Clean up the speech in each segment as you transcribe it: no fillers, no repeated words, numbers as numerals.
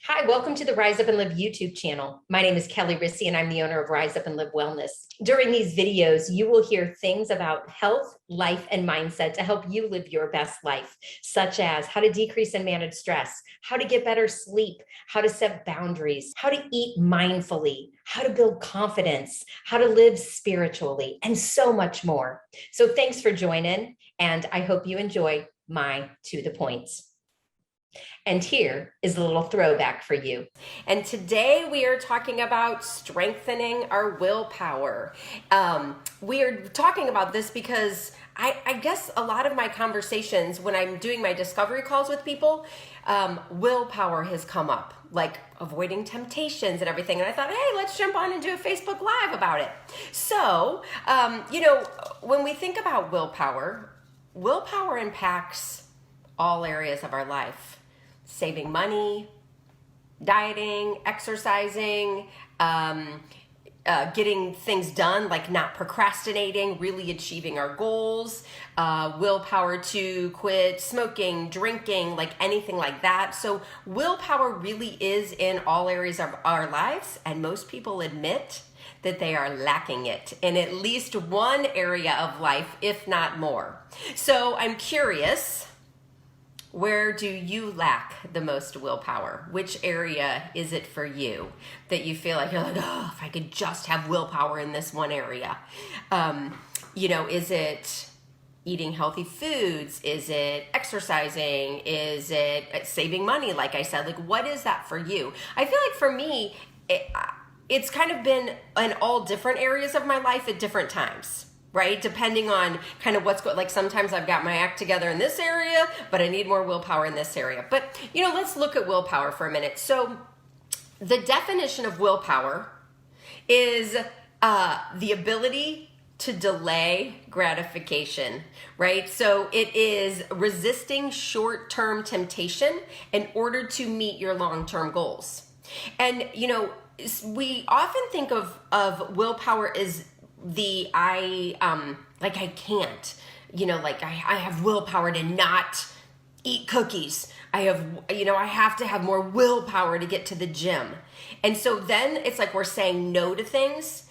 Hi, welcome to the Rise Up and Live YouTube channel. My name is Kelly Rissy, and I'm the owner of Rise Up and Live Wellness. During these videos, you will hear things about health, life, and mindset to help you live your best life, such as how to decrease and manage stress, how to get better sleep, how to set boundaries, how to eat mindfully, how to build confidence, how to live spiritually, and so much more. So thanks for joining, and I hope you enjoy my To The Points. And here is a little throwback for you. And today we are talking about strengthening our willpower. We are talking about this because I guess a lot of my conversations when I'm doing my discovery calls with people, willpower has come up, like avoiding temptations and everything. And I thought, hey, let's jump on and do a Facebook Live about it. So, when we think about willpower impacts all areas of our life. Saving money, dieting, exercising, getting things done, like not procrastinating, really achieving our goals, willpower to quit smoking, drinking, like anything like that. So willpower really is in all areas of our lives, and most people admit that they are lacking it in at least one area of life, if not more. So I'm curious, where do you lack the most willpower? Which area is it for you that you feel like you're like, oh, if I could just have willpower in this one area? Is it eating healthy foods? Is it exercising? Is it saving money? Like I said, like what is that for you? I feel like for me, it's kind of been in all different areas of my life at different times. Right? Depending on kind of what's going, like sometimes I've got my act together in this area, but I need more willpower in this area. But, let's look at willpower for a minute. So the definition of willpower is the ability to delay gratification, right? So it is resisting short-term temptation in order to meet your long-term goals. And, we often think of willpower as I can't, I have willpower to not eat cookies. I have to have more willpower to get to the gym. And so then it's like we're saying no to things.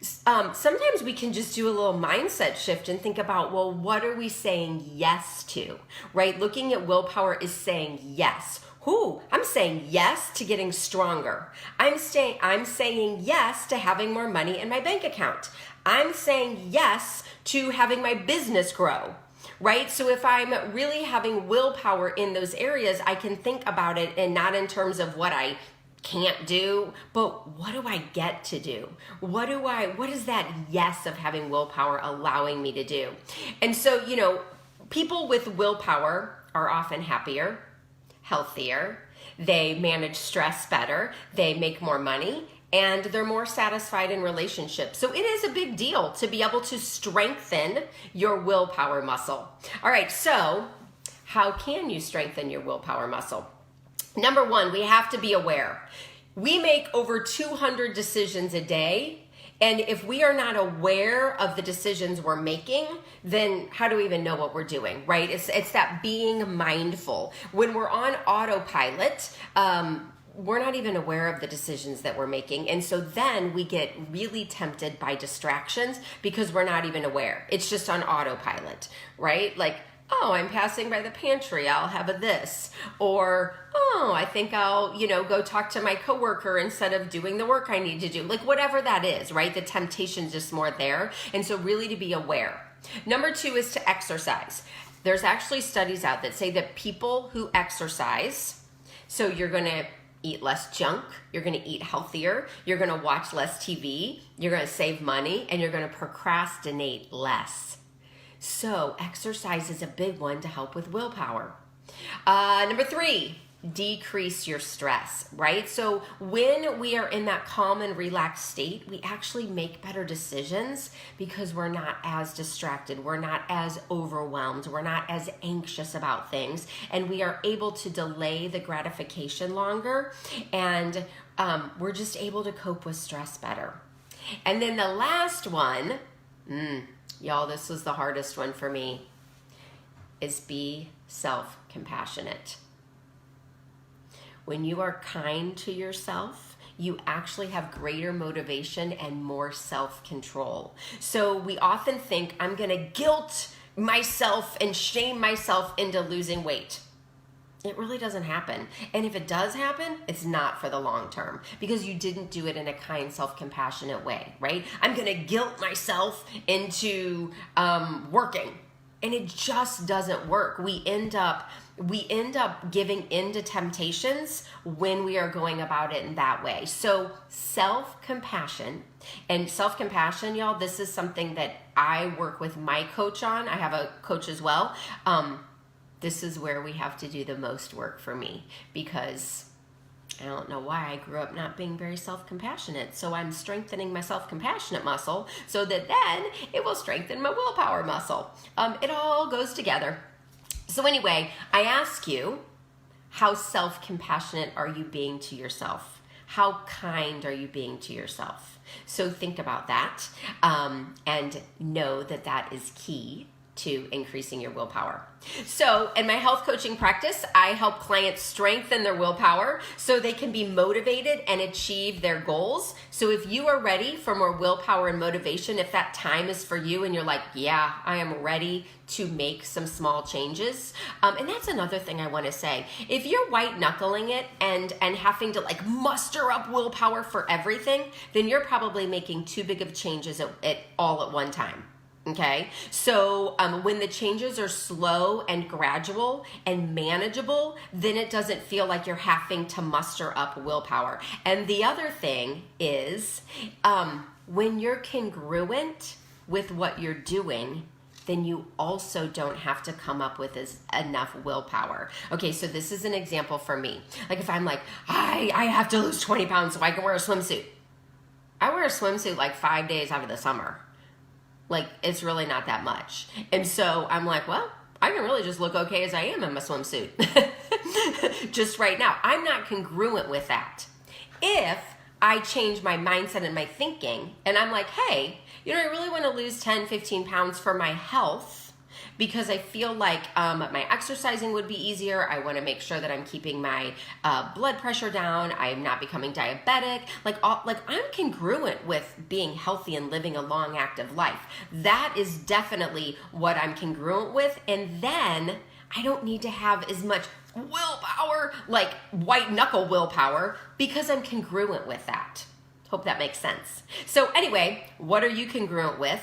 Sometimes we can just do a little mindset shift and think about, well, what are we saying yes to, right? Looking at willpower is saying yes. I'm saying yes to getting stronger. I'm saying yes to having more money in my bank account. I'm saying yes to having my business grow, right? So if I'm really having willpower in those areas, I can think about it and not in terms of what I can't do, but what do I get to do? What is that yes of having willpower allowing me to do? And so, people with willpower are often happier, healthier, they manage stress better, they make more money, and they're more satisfied in relationships. So it is a big deal to be able to strengthen your willpower muscle. All right, so how can you strengthen your willpower muscle? Number one, we have to be aware. We make over 200 decisions a day. And if we are not aware of the decisions we're making, then how do we even know what we're doing, right? It's that being mindful. When we're on autopilot, we're not even aware of the decisions that we're making. And so then we get really tempted by distractions because we're not even aware. It's just on autopilot, right? Like, oh, I'm passing by the pantry, I'll have a this. Or, oh, I think I'll, go talk to my coworker instead of doing the work I need to do. Like whatever that is, right? The temptation's just more there. And so really to be aware. Number two is to exercise. There's actually studies out that say that people who exercise, so you're going to eat less junk, you're going to eat healthier, you're going to watch less TV, you're going to save money, and you're going to procrastinate less. So exercise is a big one to help with willpower. Number three, decrease your stress, right? So when we are in that calm and relaxed state, we actually make better decisions because we're not as distracted, we're not as overwhelmed, we're not as anxious about things, and we are able to delay the gratification longer, and we're just able to cope with stress better. And then the last one, y'all, this was the hardest one for me, is be self-compassionate. When you are kind to yourself, you actually have greater motivation and more self-control. So we often think, I'm going to guilt myself and shame myself into losing weight. It really doesn't happen. And if it does happen, it's not for the long term because you didn't do it in a kind, self-compassionate way, right? I'm going to guilt myself into working. And it just doesn't work. We end up giving into temptations when we are going about it in that way. So self-compassion, y'all, this is something that I work with my coach on. I have a coach as well. This is where we have to do the most work for me because I don't know why I grew up not being very self-compassionate. So I'm strengthening my self-compassionate muscle so that then it will strengthen my willpower muscle. It all goes together. So anyway, I ask you, how self-compassionate are you being to yourself? How kind are you being to yourself? So think about that and know that that is key to increasing your willpower. So in my health coaching practice, I help clients strengthen their willpower so they can be motivated and achieve their goals. So if you are ready for more willpower and motivation, if that time is for you and you're like, yeah, I am ready to make some small changes. And that's another thing I want to say. If you're white knuckling it and having to like muster up willpower for everything, then you're probably making too big of changes all at one time. Okay, so when the changes are slow and gradual and manageable, then it doesn't feel like you're having to muster up willpower. And the other thing is when you're congruent with what you're doing, then you also don't have to come up with enough willpower. Okay, so this is an example for me. Like if I'm like, I have to lose 20 pounds so I can wear a swimsuit. I wear a swimsuit like 5 days out of the summer. Like, it's really not that much. And so I'm like, well, I can really just look okay as I am in my swimsuit. Just right now. I'm not congruent with that. If I change my mindset and my thinking, and I'm like, hey, I really want to lose 10, 15 pounds for my health, because I feel like my exercising would be easier. I want to make sure that I'm keeping my blood pressure down. I'm not becoming diabetic. I'm congruent with being healthy and living a long, active life. That is definitely what I'm congruent with. And then I don't need to have as much willpower, like white knuckle willpower, because I'm congruent with that. Hope that makes sense. So anyway, what are you congruent with?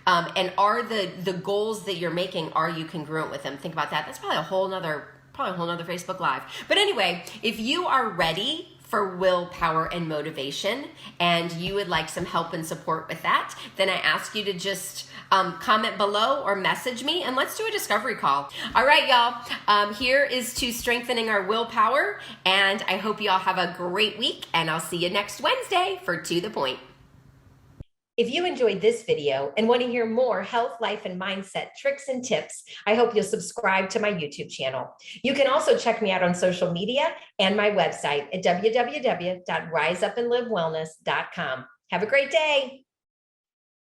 And are the goals that you're making, are you congruent with them? Think about that. That's probably a whole nother Facebook Live. But anyway, if you are ready for willpower and motivation and you would like some help and support with that, then I ask you to just comment below or message me and let's do a discovery call. All right, y'all. Here is to strengthening our willpower, and I hope y'all have a great week, and I'll see you next Wednesday for To The Point. If you enjoyed this video and want to hear more health, life, and mindset tricks and tips, I hope you'll subscribe to my YouTube channel. You can also check me out on social media and my website at www.riseupandlivewellness.com. Have a great day.